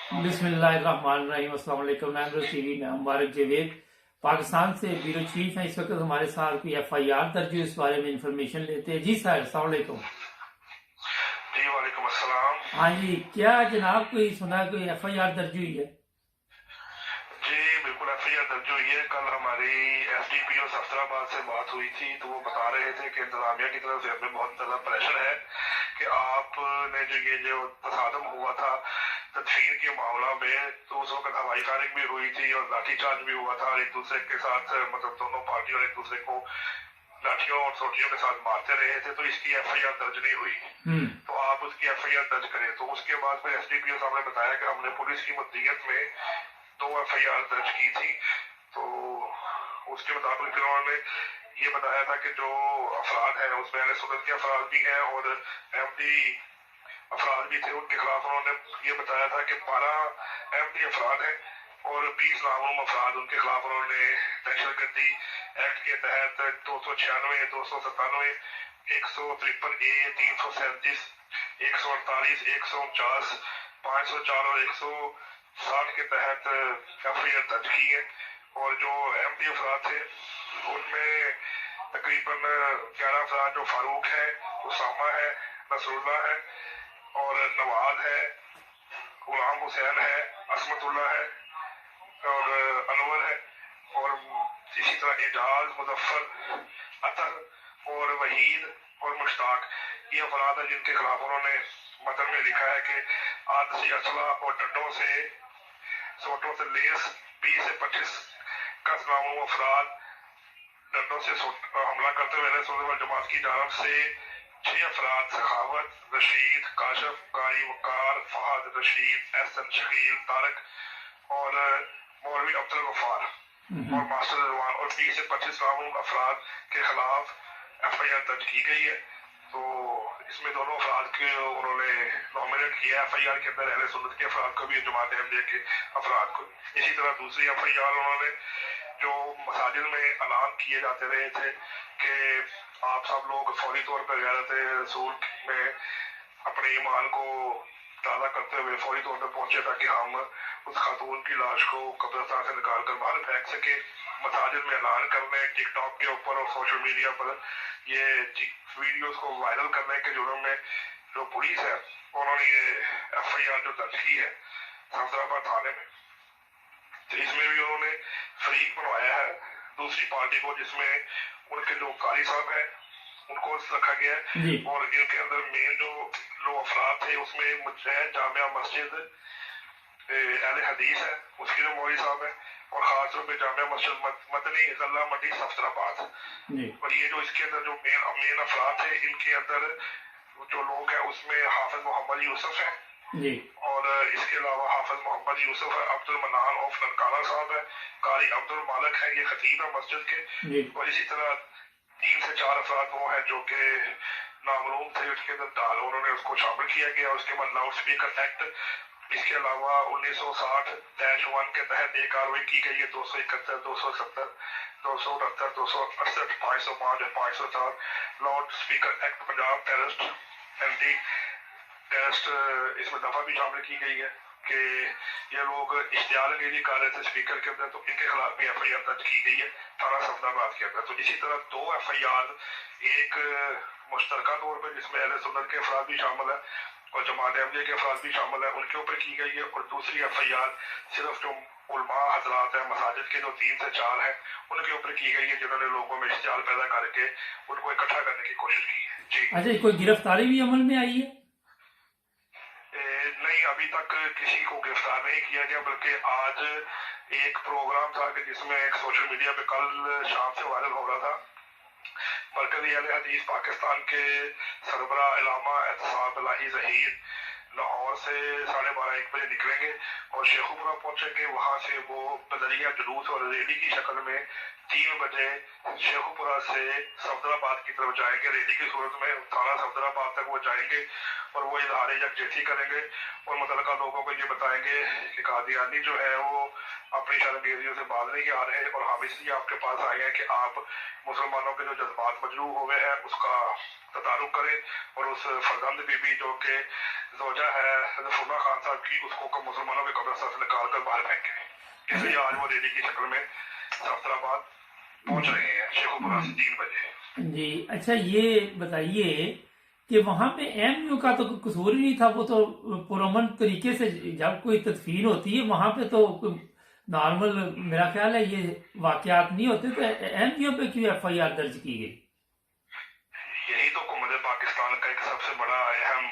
बिस्मिल्लाहिर्रहमानिर्रहीम। अस्सलाम वालेकुम। नामरोज टीवी में मुबारक जावेद पाकिस्तान से ब्यूरो चीफ हैं। इस वक्त हमारे साथ कोई FIR दर्ज हुई, इस बारे में इंफॉर्मेशन लेते हैं। जी सर, अस्सलाम वालेकुम। जी वालेकुम अस्सलाम। हाँ जी, क्या जनाब कोई सुना कोई FIR दर्ज हुई है? जी बिल्कुल FIR दर्ज हुई है। कल हमारी SDPO सफदराबाद से बात हुई थी तो वो बता रहे थे कि इंतजामिया की तरफ से हमें बहुत ज़्यादा प्रेशर है कि आपने जो तसादम हुआ था तदफीर के मामला में, तो उस वक्त हवाई फायरिंग भी हुई थी और लाठीचार्ज भी हुआ था और एक दूसरे के साथ मतलब दोनों पार्टियों एक दूसरे को लाठियों और सोटियों के साथ मारते रहे थे, तो इसकी FIR दर्ज नहीं हुई। तो आप उसकी FIR दर्ज करें। तो उसके बाद फिर SDPO साहब ने बताया कि हमने पुलिस की मदीयत में 2 FIR दर्ज की थी। तो उसके मुताबिक फिर उन्होंने ये बताया था कि जो अफराद हैं उसमें अहले सुन्नत के अफराद भी हैं और MD अफराद भी थे। उनके खिलाफ उन्होंने ये बताया था कि 12 MD अफराद हैं और 20 नामूम अफराद, उनके खिलाफ उन्होंने दहशतगर्दी एक्ट के तहत 296, 297, 153A, 337, 148, 149, 504 और 160 के तहत FIR दर्ज की है। और जो MD अफराद थे उनमें तकरीबन 11 अफराद जो फारूक है, उसामा है, नसरुल्लाह है और नवाज है, गुलाम हुसैन है, असमतुल्ला है और अनवर है और इसी तरह एजाज, मुजफ्फर, अतर और वहीद और मुश्ताक, ये अफराद है जिनके खिलाफ उन्होंने मतन में लिखा है कि आदसी असला और डंडों से सोटों से लेस 20 से 25 नामूम अफराद डंडों से हमला करते हुए सुन्नत जमात की जानब से 6 अफराद सखावत, रशीद, काशफ, कारी वकार, फहद, रशीद, एहसन, शकील, तारक और मौलवी अब्दुल गफ्फार और मास्टर रजवान और 20 से 25 नामूम अफराद के खिलाफ FIR दर्ज की गई है। तो इसमें दोनों अफराद के उन्होंने नॉमिनेट किया FIR के अंदर, अहले सुन्नत के अफराद को भी, जमात अहमदिया के अफराद को। इसी तरह दूसरी FIR उन्होंने जो मसाजिद में ऐलान किए जाते रहे थे कि आप सब लोग फौरी तौर पर गैरत रसूल में अपने ईमान को ताज़ा करते हुए फौरी तौर पर पहुंचे ताकि हम उस खातून की लाश को कब्रिस्तान से निकाल कर बाहर फेंक सके। मसाजिद में ऐलान करने, टिकटॉक के ऊपर और सोशल मीडिया पर ये वीडियोस को वायरल करने के जुर्म में जो पुलिस है उन्होंने ये FIR जो दर्ज की है सफदराबाद थाने में, तो इसमें भी उन्होंने फरीक बनवाया है दूसरी पार्टी को, जिसमें उनके जो कारी साहब है उनको रखा गया है और इनके अंदर मेन जो अफराद थे उसमें मुजैद जामिया मस्जिद अहले हदीस है, उसके जो मौलवी साहब है और खास तौर पे जामिया मस्जिद मदनी गल्ला मंडी सफदराबाद। और ये जो इसके अंदर जो मेन अफराद थे, इनके अंदर जो लोग हैं उसमें हाफिज मोहम्मद यूसुफ है और इसके अलावा हाफिज मोहम्मद यूसुफ है, अब्दुल मनान ऑफ ननकाना साहब है, कारी अब्दुल मालिक है, ये खतीब है मस्जिद के। और इसी तरह 3 से 4 अफराद वो हैं जो कि नामरूम थे, उसके अंदर डाल उन्होंने उसको शामिल किया गया। उसके बाद लाउड स्पीकर एक्ट, इसके अलावा 1960-1 के तहत एक कार्रवाई की गई है 271, 270, 269, 268, 505 और 504 loud speaker act Punjab terrorist anti terrorist, इसमें दफा भी शामिल की गई है कि ये लोग इश्तिहार अंगेजी कर रहे थे स्पीकर के अंदर, तो इनके खिलाफ भी FIR दर्ज की गई है थाना सफदराबाद के अंदर। तो इसी तरह 2 FIR, एक मुश्तरका तौर पर जिसमें अहले सुन्नत के अफराद भी शामिल है और जमात अहमदिया के अफराद भी शामिल है, उनके ऊपर की गई है। और दूसरी FIR सिर्फ जो उलमा हजरात है मसाजिद के जो 3 से 4 है उनके ऊपर की गई है, जिन्होंने लोगों में इश्तिहार पैदा करके उनको इकट्ठा करने की कोशिश की है। जी अच्छा, कोई गिरफ्तारी भी अमल में आई है? नहीं, अभी तक किसी को गिरफ्तार नहीं किया गया, बल्कि आज एक प्रोग्राम था कि जिसमें एक सोशल मीडिया पे कल शाम से वायरल हो रहा था। मरकजी अहले हदीस पाकिस्तान के सरबराह इलामा एहतसाब इलाही ज़हीर लाहौर से 12:30-1 बजे निकलेंगे और शेखुपुरा पहुंचेंगे। वहां से वो बदरिया जुलूस और रैली की शक्ल में 3 बजे शेखुपुरा से सफदराबाद की तरफ जाएंगे। रैली की सूरत में थाना सफदराबाद तक वो जाएंगे और वो इजहार यकजहती करेंगे और मुतल्लिका लोगों को ये बताएंगे कि कादियानी जो है वो अपनी शर्मगेजियों से बाज नहीं आ रहे, और हम इसलिए आपके पास आए हैं कि आप मुसलमानों के जो जज्बात मजरूह हुए हैं उसका तदारुक करें, और उस फरजंद बीबी जो कि जोजा है फुर्मा खान साहब की, उसको मुसलमानों के कब्रिस्तान से निकाल कर बाहर फेंकें। इसलिए आज वो रैली की शक्ल में सफ्तराबाद पहुंच रहे हैं शेखुपुरा से 3 बजे। जी अच्छा, ये बताइए कि वहां पे एमयू का तो कोई कसूर ही नहीं था, वो तो पुरअमन तरीके से जब कोई तदफीन होती है वहां पे तो नॉर्मल, मेरा ख्याल है ये वाकयात नहीं होते, तो एमयू पे क्यों एफआईआर दर्ज की गई? यही तो हुकूमत पाकिस्तान का एक सबसे बड़ा अहम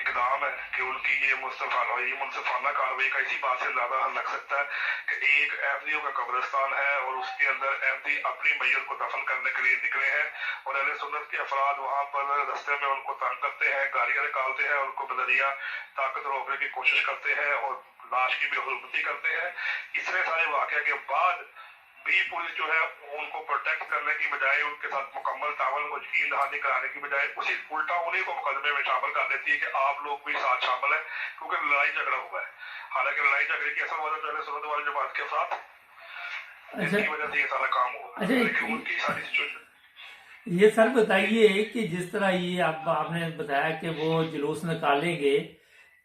इकदाम है कि उनकी ये मुनसिफाना कार्रवाई का इसी बात से अंदाजा लग सकता है कि एक एमडीओ का कब्रिस्तान है और उसके अंदर एमडी अपनी मैयत को दफन करने के लिए निकले हैं, और अहले सुन्नत के अफराद वहां पर रास्ते में उनको तंग करते हैं, गाड़ियां निकालते हैं, उनको बदरिया ताकत रोकने की कोशिश करते हैं और लाश की बेहुरमती करते हैं। इतने सारे वाकया के बाद भी पुलिस जो है उनको प्रोटेक्ट करने की बजाय, उनके साथ मुकम्मल तावन को यकीन दहानी कराने की बजाय उसी उल्टा उन्हीं को मुकदमे में शामिल कर देती है कि आप लोग भी साथ शामिल है, क्योंकि लड़ाई झगड़ा हुआ है। हालांकि लड़ाई झगड़े की असल वजह जो है सुन्नत वाली जमात के साथ, इसकी वजह से ये सारा काम हुआ, लेकिन उनकी सारी सिचुएशन। ये सर बताइए कि जिस तरह ये आपने बताया कि वो जुलूस निकालेंगे,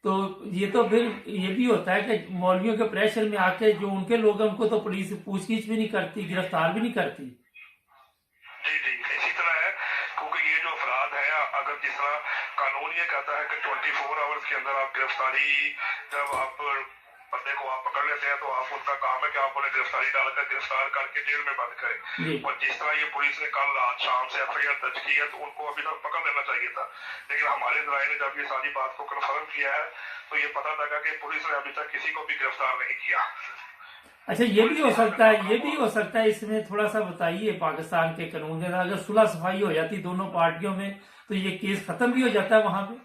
तो ये तो फिर ये भी होता है कि मौलवियों के प्रेशर में आके जो उनके लोग हैं उनको तो पुलिस पूछगीछ भी नहीं करती, गिरफ्तार भी नहीं करती। जी जी, इसी तरह है, क्योंकि ये जो अपराध है, अगर जिस तरह कानून ये कहता है कि 24 आवर्स के अंदर आप गिरफ्तारी, जब आप बंदे को आप पकड़ लेते हैं तो आप, उनका काम है कि आप उन्हें गिरफ्तारी डालकर गिरफ्तार करके जेल में बंद करें। और जिस तरह ये पुलिस ने कल रात शाम से एफआईआर दर्ज की है तो उनको अभी तक पकड़ लेना चाहिए था, लेकिन हमारे जराये ने जब ये सारी बात को कन्फर्म किया है तो ये पता लगा कि पुलिस ने अभी तक किसी को भी गिरफ्तार नहीं किया। अच्छा, ये भी हो सकता है, ये भी हो सकता है, इसमें थोड़ा सा बताइए पाकिस्तान के कानून के अगर सुलह सफाई हो जाती दोनों पार्टियों में तो ये केस खत्म भी हो जाता है वहां पे।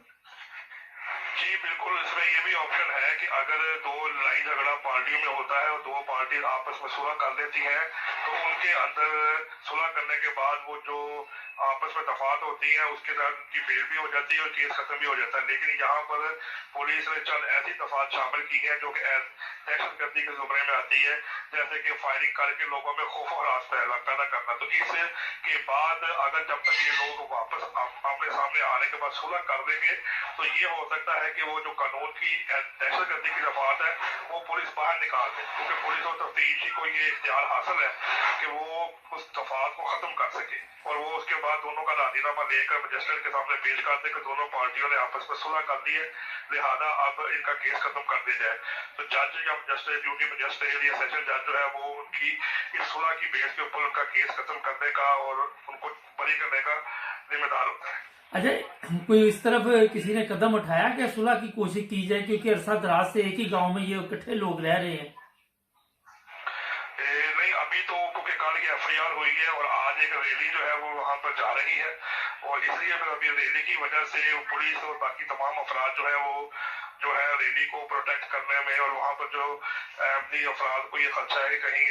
जी बिल्कुल, इसमें ये भी ऑप्शन है कि अगर दो लड़ाई झगड़ा पार्टियों में होता है और दो पार्टी आपस में सुलह कर लेती है तो उनके अंदर सुलह करने के बाद वो जो आपस में दफात होती है उसके साथ उनकी बेल भी हो जाती है और केस खत्म भी हो जाता है। लेकिन यहाँ पर पुलिस ने चंद ऐसी दफात शामिल की है जो कि दहशतगर्दी के जुमरे में आती है, जैसे कि फायरिंग करके लोगों में खौफ और हरास पैदा करना। तो इसके बाद अगर जब तक ये लोग वापस आमने सामने आने के बाद सुलह कर देंगे तो ये हो सकता है कि वो जो कानून की दहशतगर्दी की दफात है वो पुलिस बाहर निकाल दे, क्योंकि पुलिस और तफ्तीशी को ये इख्तियार हासिल है कि वो उस दफात को खत्म कर सके, और वो उसके बाद दोनों का राजीनामा लेकर मजिस्ट्रेट के सामने पेश कर दे कि दोनों पार्टियों ने आपस में सुलह कर दी है, लिहाजा अब इनका केस खत्म कर दिया जाए। तो जज या मजिस्ट्रेट, ड्यूटी मजिस्ट्रेट या सेशन जज जो है वो उनकी इस सुलह की बेस के ऊपर उनका केस खत्म करने का और उनको बरी करने का जिम्मेदार होता है। अच्छा, कोई इस तरफ किसी ने कदम उठाया कि सुलह की कोशिश की जाए, क्योंकि अरसा दराज से एक ही गांव में ये इकट्ठे लोग रह रहे हैं? नहीं, अभी तो क्योंकि कल की एफआईआर हुई है और आज एक रैली जो है वो वहां पर जा रही है, और इसलिए फिर अभी रैली की वजह से पुलिस और बाकी तमाम अफराद जो है वो जो है रैली को प्रोटेक्ट करने में, और वहां पर जो एमडी अफराद को ये खदशा है कि कहीं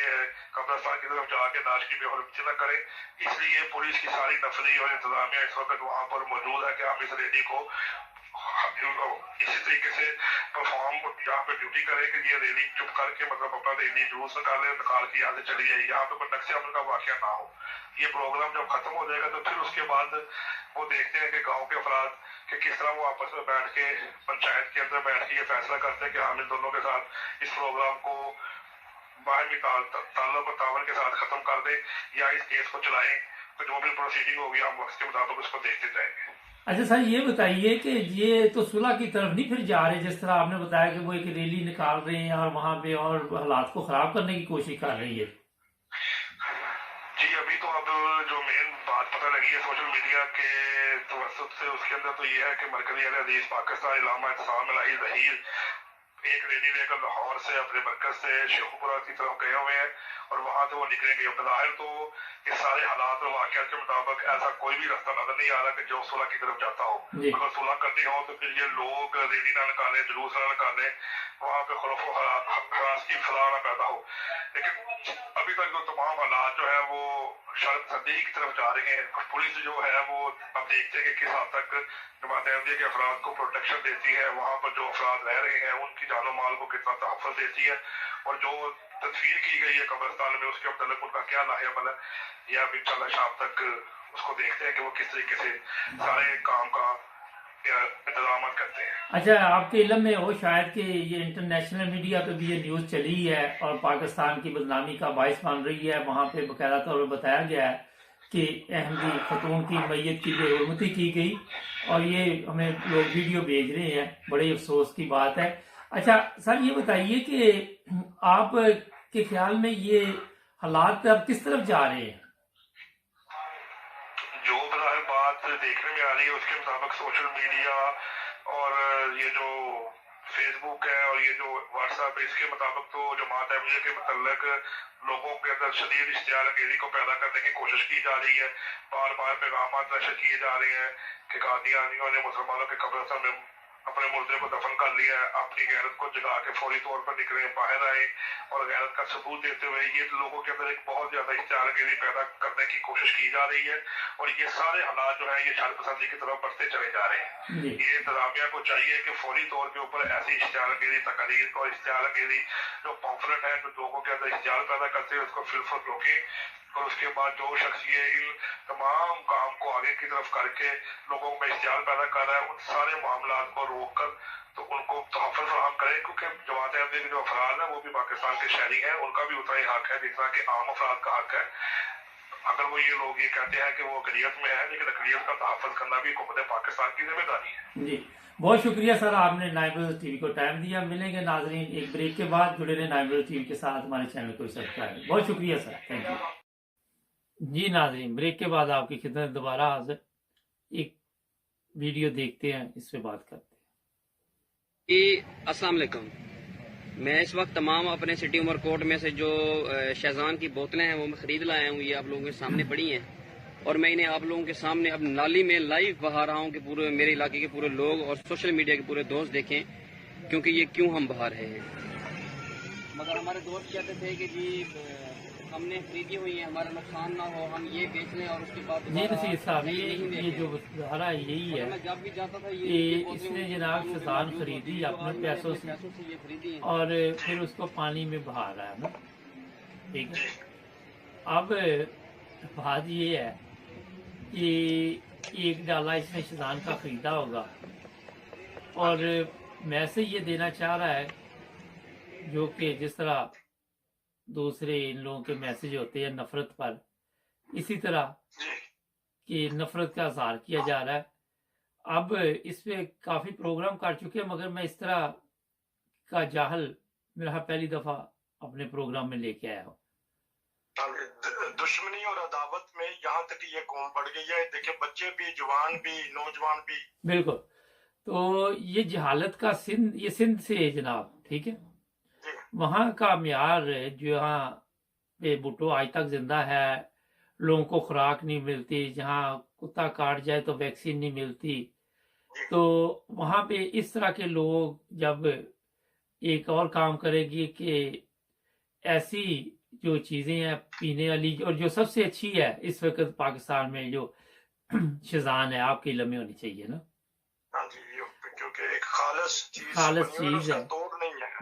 कब्रिस्तान की तरफ जाके लाश की बेहुरमती न करे, इसलिए पुलिस की सारी नफरी और इंतजामिया इस वक्त वहां पर मौजूद है कि हम इस रैली को इसी तरीके से परफॉर्म यहाँ पे ड्यूटी करें कि ये रैली चुप करके मतलब अपना रैली जुलूस निकाल के यहाँ से चली जाए, यहाँ पे कोई नक्शे अमल का वाकया ना हो। ये प्रोग्राम जब खत्म हो जाएगा तो फिर उसके बाद वो देखते हैं कि गांव के अफराद कि किस तरह वो आपस में बैठ के पंचायत के अंदर बैठ के ये फैसला करते हैं कि हम इन दोनों के साथ इस प्रोग्राम को बाहमी ताल्लुक और तावन के साथ खत्म कर दें या इस केस को चलाएं। तो जो भी प्रोसीडिंग होगी हम वक्त के मुताबिक उसको देखते जाएंगे। अच्छा सर, ये बताइए कि ये तो सुलह की तरफ नहीं फिर जा रहे, जिस तरह आपने बताया कि वो एक रैली निकाल रहे हैं और वहां पे और हालात को खराब करने की कोशिश कर रही है। जी अभी तो अब जो मेन बात पता लगी है सोशल मीडिया के तवसत से, उसके अंदर तो ये है कि मरकजी अहले हदीस पाकिस्तान इलामा इत्तिसाम इलाही ज़हीर एक रैली लेकर लाहौर से अपने मरकज से शेखुपुरा की तरफ गए हुए हैं और वहां से वो निकलेंगे। बज़ाहिर तो ये सारे हालात और वाक़यात के मुताबिक ऐसा कोई भी रास्ता नजर नहीं आ रहा कि जो सुलह की तरफ जाता हो। अगर सुलह करनी हो तो फिर ये लोग रैली ना निकाले, जुलूस ना निकाले, वहां पे खौफ हरास की फलाह ना पैदा हो। लेकिन अभी तक जो तमाम हालात जो है वो शर्मसंदी की तरफ जा रहे हैं। पुलिस जो है वो अब देखते हैं कि किस हद तक जमात अहमदिया के अफराद को प्रोटेक्शन देती है, वहां पर जो अफराद रह रहे हैं उनकी जानो माल को कितना तहफ़्फ़ुज़ देती है, और जो तदफीर की गई है कब्रिस्तान में उसके मतलब उनका क्या लाहेअमल है, ये अब इंशाल्लाह शाम तक उसको देखते हैं कि वो किस तरीके से सारे काम का इंतजाम करते हैं। अच्छा, आपके इल्म में हो शायद कि ये इंटरनेशनल मीडिया पे भी ये न्यूज़ चली है और पाकिस्तान की बदनामी का बायस बन रही है। वहाँ पे बकायदा तौर पर बताया गया है कि अहमदी खतून की मैयत की बेहुरमती की गई और ये हमें लोग वीडियो भेज रहे हैं। बड़े अफसोस की बात है। अच्छा सर, ये बताइए कि आप के ख्याल में ये हालात अब किस तरफ जा रहे हैं? जो बज़ाहिर बात देखने में आ रही है उसके मुताबिक सोशल मीडिया और ये जो फेसबुक है और ये जो व्हाट्सएप है, इसके मुताबिक तो जमात अहमदिया के मतलब लोगों के अंदर शदीद इश्तियालगीरी को पैदा करने की कोशिश की जा रही है। बार बार पैगाम नशर किए जा रहे हैं कि कादियानियों ने मुसलमानों के कब्रिस्तान में अपने मुर्दे को दफन कर लिया है। अपनी गैरत को जगा के फौरी तौर पर निकले, बाहर आए और गैरत का सबूत देते हुए ये लोगों के अंदर एक बहुत ज्यादा इश्तियालगीरी पैदा करने की कोशिश की जा रही है। और ये सारे हालात जो है ये शरपसंदी की तरफ बढ़ते चले जा रहे हैं। ये इंतजामिया को चाहिए कि फौरी तौर के ऊपर ऐसी इश्तियालगीरी तकरीर और इश्तियालगीरी जो पॉम्फलेट है, जो लोगों के अंदर इश्तियाल पैदा करते हैं, उसको फिलफुल रोके और उसके बाद जो शख्स ये इन तमाम काम को आगे की तरफ करके लोगों में इश्तियाल पैदा कर रहा है, उन सारे मामलात को रोक कर तो उनको तहफ़्फ़ुज़ फराहम करें। क्योंकि जमात अहमदिया के जो अफराद हैं वो भी पाकिस्तान के शहरी हैं, उनका भी उतना ही हक है जितना कि आम अफराद का हक है। अगर वो ये लोग ये कहते हैं कि वो अक़लियत में है, लेकिन अक़लियत का तहफ़्फ़ुज़ करना भी हुकूमत पाकिस्तान की जिम्मेदारी है। जी, बहुत शुक्रिया सर, आपने नाइब्रस टीवी को टाइम दिया। मिलेंगे नाजरीन एक ब्रेक के बाद। जुड़े रहे नाइब्रस टीवी के साथ, हमारे चैनल को सब्सक्राइब। बहुत शुक्रिया सर, थैंक यू। जी नाजरीन, ब्रेक के बाद आपकी खिदमत दोबारा हाजिर। एक वीडियो देखते हैं, इस पे बात करते हैं। अस्सलाम वालेकुम। मैं इस वक्त तमाम अपने सिटी उमर कोर्ट में से जो शेज़ान की बोतलें हैं वो मैं ख़रीद लाया हूँ। ये आप लोगों के सामने पड़ी हैं और मैं इन्हें आप लोगों के सामने अब नाली में लाइव बहा रहा हूँ कि पूरे मेरे इलाके के पूरे लोग और सोशल मीडिया के पूरे दोस्त देखें क्योंकि ये क्यों हम बहा रहे हैं। मगर हमारे दोस्त कहते थे कि जी हमने खरीदी हुई है, हमारा नुकसान ना हो, हम ये बेच लें और उसके बाद जी नसीर साहब, ये जो धारा यही है मैं जब भी जाता था कि इसने जनाब शेज़ान खरीदी अपने पैसों से ये खरीदी और फिर उसको पानी में बहा रहा है ना, ठीक है। अब बात ये है कि एक डाला इसने शेज़ान का खरीदा होगा और मैसेज ये देना चाह रहा है जो कि जिस तरह दूसरे इन लोगों के मैसेज होते हैं नफरत पर, इसी तरह कि नफरत का इज़हार किया जा रहा है। अब इस पे काफ़ी प्रोग्राम कर चुके हैं मगर मैं इस तरह का जाहल मेरा पहली दफ़ा अपने प्रोग्राम में लेके आया हूँ। दुश्मनी और अदावत में यहाँ तक ये कौम बढ़ गई है। देखिए बच्चे भी, जवान भी, नौजवान भी। बिल्कुल, तो ये जहालत का ये सिंध से है जनाब, ठीक है। वहाँ का म्यार जहाँ पे भुट्टो आज तक जिंदा है, लोगों को खुराक नहीं मिलती, जहाँ कुत्ता काट जाए तो वैक्सीन नहीं मिलती, तो वहाँ पे इस तरह के लोग जब एक और काम करेगी कि ऐसी जो चीज़ें हैं पीने वाली, और जो सबसे अच्छी है इस वक्त पाकिस्तान में जो शेज़ान है, आपके इल्म में होनी चाहिए ना। हाँ जी, क्योंकि एक खालिस चीज़ है,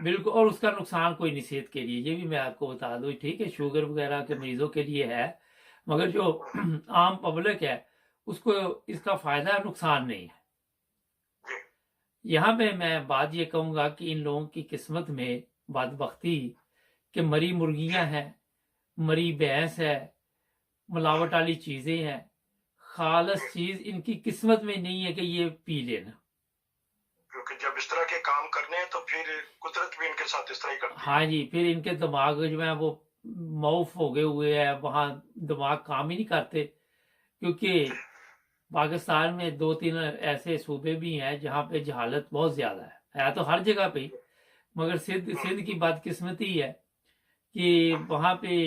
बिल्कुल, और उसका नुकसान कोई नहीं सेहत के लिए, ये भी मैं आपको बता दूं, ठीक है। शुगर वगैरह के मरीजों के लिए है मगर जो आम पब्लिक है उसको इसका फायदा नुकसान नहीं है। यहाँ पे मैं बात ये कहूँगा कि इन लोगों की किस्मत में बदबख्ती कि मरी मुर्गियाँ हैं, मरी भैंस है, मिलावट वाली चीज़ें हैं, खालस चीज़ इनकी किस्मत में नहीं है कि ये पी लेना। क्योंकि जब इस तरह के काम करने हैं तो फिर कुदरत भी इनके साथ इस तरह ही करती है। हाँ जी, फिर इनके दिमाग जो है वो मौफ हो गए हुए हैं, वहाँ दिमाग काम ही नहीं करते। क्योंकि पाकिस्तान में 2-3 ऐसे सूबे भी हैं जहाँ पे जहालत बहुत ज़्यादा है तो हर जगह पे, मगर सिंध की बदकिस्मती है कि वहाँ पे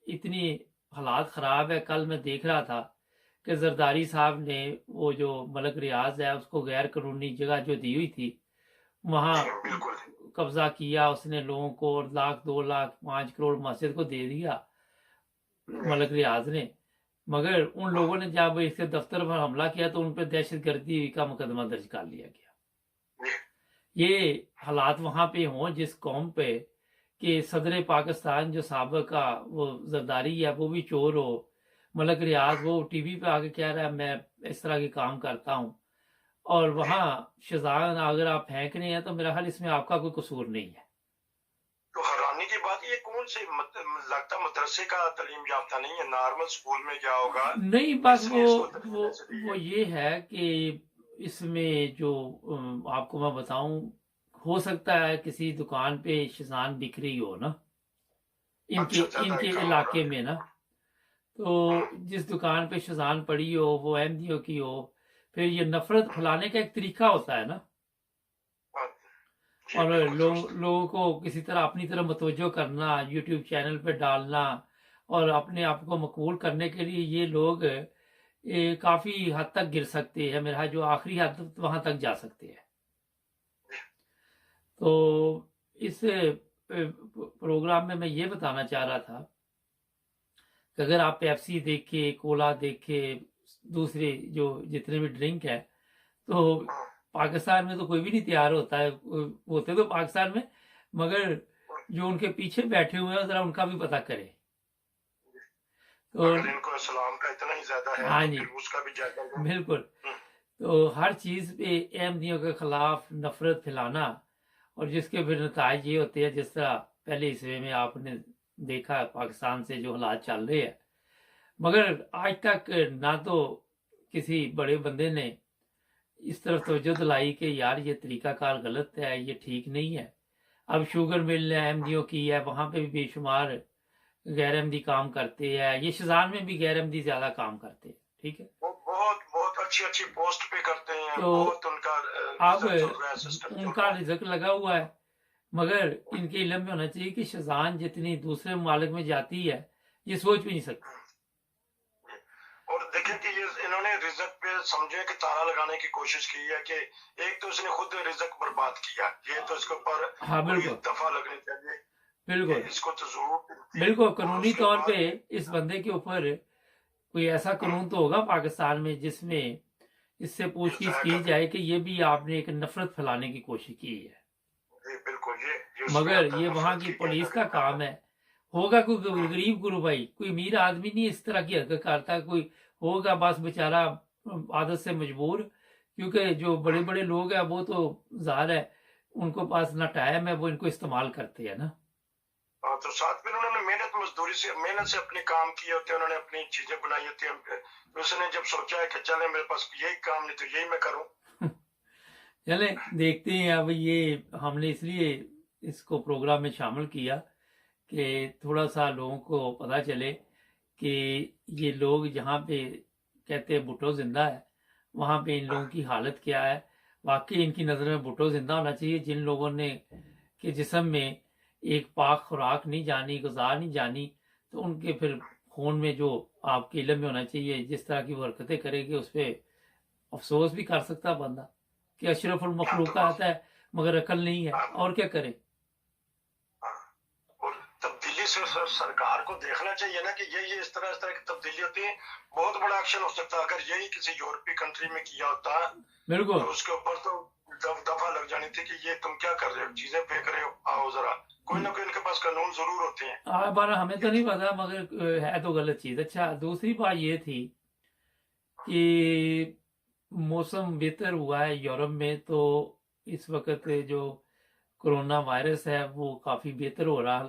इतनी हालात ख़राब है। कल मैं देख रहा था कि जरदारी साहब ने वो जो मलक रियाज है उसको गैर कानूनी जगह जो दी हुई थी वहाँ कब्जा किया उसने लोगों को, और 1 लाख 2 लाख 5 करोड़ मस्जिद को दे दिया मलक रियाज ने। मगर उन लोगों ने जब इसके दफ्तर पर हमला किया तो उन पर दहशत गर्दी का मुकदमा दर्ज कर लिया गया। ये हालात वहाँ पे हों जिस कौम पे کہ صدر پاکستان جو سابقہ وہ زرداری ہے وہ بھی چور ہو، ملک ریاض وہ ٹی وی پہ آ کے کہہ رہا ہے میں اس طرح کے کام کرتا ہوں، اور وہاں شہزان اگر آپ پھینک رہے ہیں تو میرا خیال اس میں آپ کا کوئی قصور نہیں ہے۔ تو حیرانی کی بات یہ کون سے لگتا مدرسے کا تعلیم یافتہ نہیں ہے، نارمل سکول میں کیا ہوگا؟ نہیں بس اس نے اس کو تربیت ایسے دی وہ ہے۔ یہ ہے کہ اس میں جو آپ کو میں بتاؤں، ہو سکتا ہے کسی دکان پہ شزان بک رہی ہو نا ان اچھا کے زیادہ کام ہو علاقے رہا میں نا، تو ہے۔ جس دکان پہ شزان پڑی ہو وہ احمدیوں کی ہو، پھر یہ نفرت پھیلانے کا ایک طریقہ ہوتا ہے نا، جی اور بالکل درست۔ لوگوں کو کسی طرح اپنی طرف متوجہ کرنا، یوٹیوب چینل پہ ڈالنا اور اپنے آپ کو مقبول کرنے کے لیے یہ لوگ کافی حد تک گر سکتے ہیں، میرا جو آخری حد وہاں تک جا سکتے ہیں۔ تو اس پروگرام میں یہ بتانا چاہ رہا تھا کہ اگر آپ پیپسی دیکھے، کولا دیکھے، دوسرے جو جتنے بھی ڈرنک ہے، تو پاکستان میں تو کوئی بھی نہیں تیار ہوتا ہے، ہوتے تو پاکستان میں، مگر جو ان کے پیچھے بیٹھے ہوئے ہیں ذرا ان کا بھی پتہ کرے۔ تو اگر ان کو اسلام کا اتنا ہی زیادہ ہے ہاں تو جی پھر اس کا بھی جائزہ لیں۔ بالکل، تو ہر چیز پہ احمدیوں کے خلاف نفرت پھیلانا، اور جس کے پھر نتائج یہ ہوتے ہیں جس طرح پہلے عیسوی میں آپ نے دیکھا پاکستان سے جو حالات چل رہے ہیں، مگر آج تک نہ تو کسی بڑے بندے نے اس طرف توجہ دلائی کہ یار یہ طریقہ کار غلط ہے، یہ ٹھیک نہیں ہے۔ اب شوگر مل احمدیوں کی ہے، وہاں پہ بھی بے شمار غیر احمدی کام کرتے ہیں، یہ شزان میں بھی غیر احمدی زیادہ کام کرتے ہیں، ٹھیک ہے۔ وہ بہت بہت اچھی اچھی پوسٹ پہ کرتے ہیں، تو بہت ان کا اب رزق چل رہا ہے، سسٹم ان چل کا رہا ہے۔ رزق لگا ہوا ہے، مگر ان کے علم میں ہونا چاہیے کہ شزان جتنی دوسرے ممالک میں جاتی ہے یہ سوچ بھی نہیں سکتی۔ اور دیکھیں کہ یہ انہوں نے رزق پہ سمجھے کہ تالا لگانے کی کوشش کی ہے کہ ایک تو اس نے خود رزق برباد کیا، یہ تو اس کے اوپر ہاں کوئی بالکل دفعہ لگنی چاہیے، بالکل اس کو تو ضرور ملتی ہے۔ بالکل، اور قانونی اس کے طور بعد پہ اس بندے کے اوپر کوئی ایسا قانون تو ہوگا پاکستان میں جس میں اس سے پوچھ گچھ کی جائے کہ یہ بھی آپ نے ایک نفرت پھیلانے کی کوشش کی ہے، جی بالکل یہ اس میں مگر اندر یہ وہاں نفرت کی کی پولیس کا کام ہے۔ ہوگا کوئی غریب گروبائی، کوئی امیر آدمی نہیں اس طرح کی حرکت کرتا، کوئی ہوگا بس بیچارہ عادت سے مجبور، کیونکہ جو بڑے بڑے لوگ ہیں وہ تو ظاہر ہے ان کو پاس نہ ٹائم ہے، وہ ان کو استعمال کرتے ہیں نا۔ تو ساتھ میں انہوں نے محنت مزدوری سے محنت سے اپنے کام کیے ہوتے ہیں، انہوں نے اپنی چیزیں بنائی ہوتی ہیں، اس نے جب سوچا ہے کہ چلے میرے پاس یہی کام نہیں تو یہی میں کروں۔ چلیں دیکھتے ہیں۔ اب یہ ہم نے اس لیے اس کو پروگرام میں شامل کیا کہ تھوڑا سا لوگوں کو پتہ چلے کہ یہ لوگ جہاں پہ کہتے ہیں بھٹو زندہ ہے، وہاں پہ ان لوگوں کی حالت کیا ہے۔ واقعی ان کی نظر میں بھٹو زندہ ہونا چاہیے، جن لوگوں نے کہ جسم میں ایک پاک خوراک نہیں جانی، غذا نہیں جانی، تو ان کے پھر خون میں جو آپ کے علم میں ہونا چاہیے جس طرح کی وہ حرکتیں کرے گی اس پہ افسوس بھی کر سکتا بندہ کہ اشرف المخلوقات ہے مگر عقل نہیں ہے، اور کیا کرے۔ اور تبدیلی سے سرکار کو دیکھنا چاہیے نا کہ یہ اس طرح کی تبدیلی ہوتی ہے، بہت بڑا ایکشن ہو سکتا ہے۔ اگر یہی کسی یورپی کنٹری میں کیا ہوتا بالکل تو اس کے اوپر تو دفعہ لگ جانی تھی کہ یہ تم کیا کر رہے ہو، چیزیں پھینک رہے ہو، آؤ ذرا، کوئی نہ کوئی ان کے پاس قانون ضرور ہوتے ہیں۔ بارہ ہمیں تو نہیں پتا، مگر ہے تو غلط چیز۔ اچھا دوسری بات یہ تھی کہ موسم بہتر ہوا ہے یورپ میں، تو اس وقت جو کرونا وائرس ہے وہ کافی بہتر ہو رہا،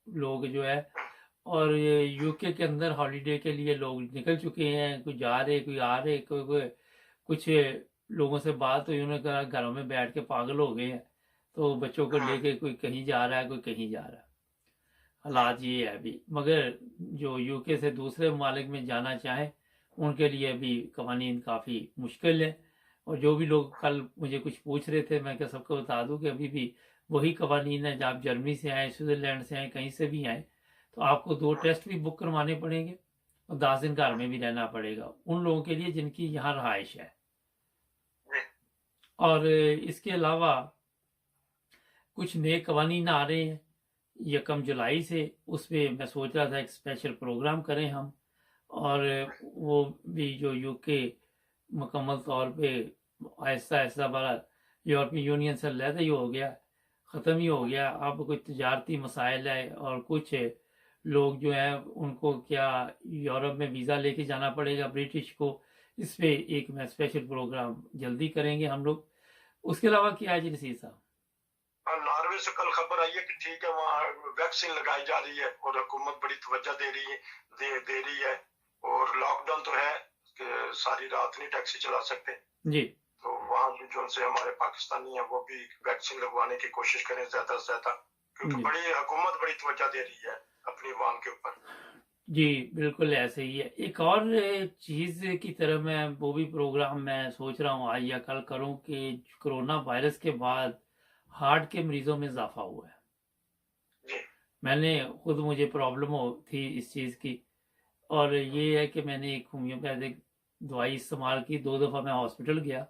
لوگ جو ہے، اور یو کے اندر ہالیڈے کے لیے لوگ نکل چکے ہیں، کوئی جا رہے کوئی آ رہے، کوئی کچھ لوگوں سے بات ہوئی، انہوں نے کہا گھروں میں بیٹھ کے پاگل ہو گئے ہیں، تو بچوں کو لے کے کوئی کہیں جا رہا ہے کوئی کہیں جا رہا ہے۔ حالات یہ ہے ابھی، مگر جو یو کے سے دوسرے ممالک میں جانا چاہیں ان کے لیے ابھی قوانین کافی مشکل ہے، اور جو بھی لوگ کل مجھے کچھ پوچھ رہے تھے میں کہ سب کو بتا دوں کہ ابھی بھی وہی قوانین ہیں، جب آپ جرمنی سے آئیں، سوئٹزرلینڈ سے آئیں، کہیں سے بھی آئیں تو آپ کو 2 ٹیسٹ بھی بک کروانے پڑیں گے اور 10 دن گھر میں بھی رہنا پڑے گا ان لوگوں کے لیے جن کی یہاں رہائش ہے۔ اور اس کے علاوہ کچھ نئے قوانین آ رہے ہیں 1 جولائی سے، اس پہ میں سوچ رہا تھا ایک اسپیشل پروگرام کریں ہم، اور وہ بھی جو یو کے مکمل طور پہ آہستہ آہستہ بڑا یورپی یونین سے علیحدہ ہی ہو گیا، ख़त्म ही हो गया। अब कोई तजारती मसाइल है और कुछ लोग जो हैं उनको क्या यूरोप में वीज़ा लेके जाना पड़ेगा ब्रिटिश को। इस पे एक मैं स्पेशल प्रोग्राम जल्दी करेंगे हम लोग। उसके अलावा क्या है जी नसीर साहब? नॉर्वे से कल खबर आई है कि ठीक है वहाँ वैक्सीन लगाई जा रही है और हुकूमत बड़ी तवज्जो दे रही है दे रही है। और लॉकडाउन तो है कि सारी रात नहीं टैक्सी चला सकते, जी तो वहाँ भी जो से हमारे पाकिस्तानी हैं वो भी वैक्सीन लगवाने की कोशिश करें ज्यादा से ज्यादा, क्योंकि जी बड़ी हुकूमत बड़ी तवज्जो दे रही है अपनी अवाम के ऊपर। जी बिल्कुल ऐसे ही है। एक और चीज़ की तरह मैं वो भी प्रोग्राम मैं सोच रहा हूँ आज या कल करूँ कि कोरोना वायरस के बाद हार्ट के मरीजों में इजाफा हुआ है। जी मैंने खुद मुझे प्रॉब्लम हो थी इस चीज़ की, और ये है कि मैंने एक होम्योपैथिक दवाई इस्तेमाल की, 2 दफ़ा मैं हॉस्पिटल गया,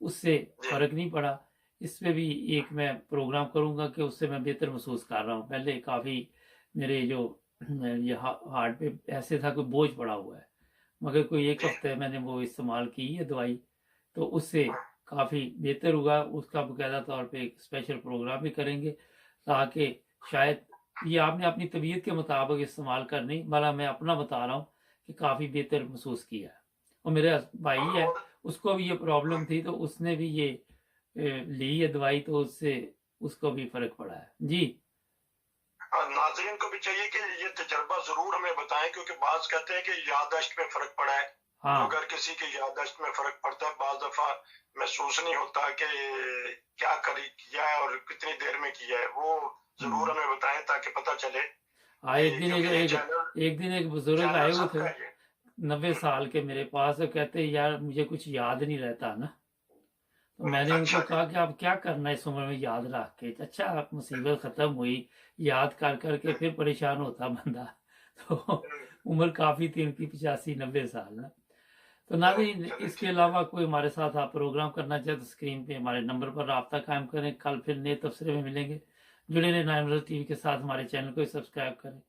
उससे जी फ़र्क नहीं पड़ा। इस पे भी एक मैं प्रोग्राम करूँगा कि उससे मैं बेहतर महसूस कर रहा हूँ। पहले काफ़ी मेरे जो ये हार्ट पे ऐसे था कोई बोझ पड़ा हुआ है, मगर कोई 1 जी हफ्ते मैंने वो इस्तेमाल की है दवाई, तो उससे हाँ, काफ़ी बेहतर हुआ। उसका बाकायदा तौर पे एक स्पेशल प्रोग्राम भी करेंगे ताकि शायद ये आपने अपनी तबीयत के मुताबिक इस्तेमाल करनी, भला मैं अपना बता रहा हूँ कि काफ़ी बेहतर महसूस किया है। और मेरे भाई है, और उसको भी ये प्रॉब्लम थी, तो उसने भी ये ली है दवाई, तो उससे उसको भी फ़र्क पड़ा है। जी नाजरीन को भी चाहिए कि ये तजर्बा जरूर हमें बताएं, क्योंकि बाज कहते हैं कि याददाश्त में फर्क पड़ा है। तो हाँ अगर किसी की याददाश्त में फर्क पड़ता है, बाज दफा महसूस नहीं होता कि क्या किया है और कितनी देर में किया है, वो जरूर हमें बताएं ताकि पता चले हाँ कि, एक दिन क्योंकि ये एक दिन एक बुजुर्ग आए हुए थे सबका है ये। 90 साल के मेरे पास, और कहते यार मुझे कुछ याद नहीं रहता ना। तो मैंने उनको अच्छा जी। कहा कि आप क्या करना है इस उम्र में याद रख के। अच्छा आप मुसीबत खत्म हुई, याद कर करके फिर परेशान होता बंदा। तो उम्र काफ़ी थी उनकी, 85-90 साल ना। तो नाज़रीन चलिए इसके ठीक है। अलावा कोई हमारे साथ आप प्रोग्राम करना चाहे तो स्क्रीन पे हमारे नंबर पर राब्ता कायम करें। कल फिर नए तबसरे में मिलेंगे। जुड़े रहे 9 टीवी के साथ, हमारे चैनल को सब्सक्राइब करें।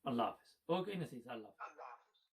अल्लाह हाफिज़। ओके नसीर, अल्लाह हाफिज़।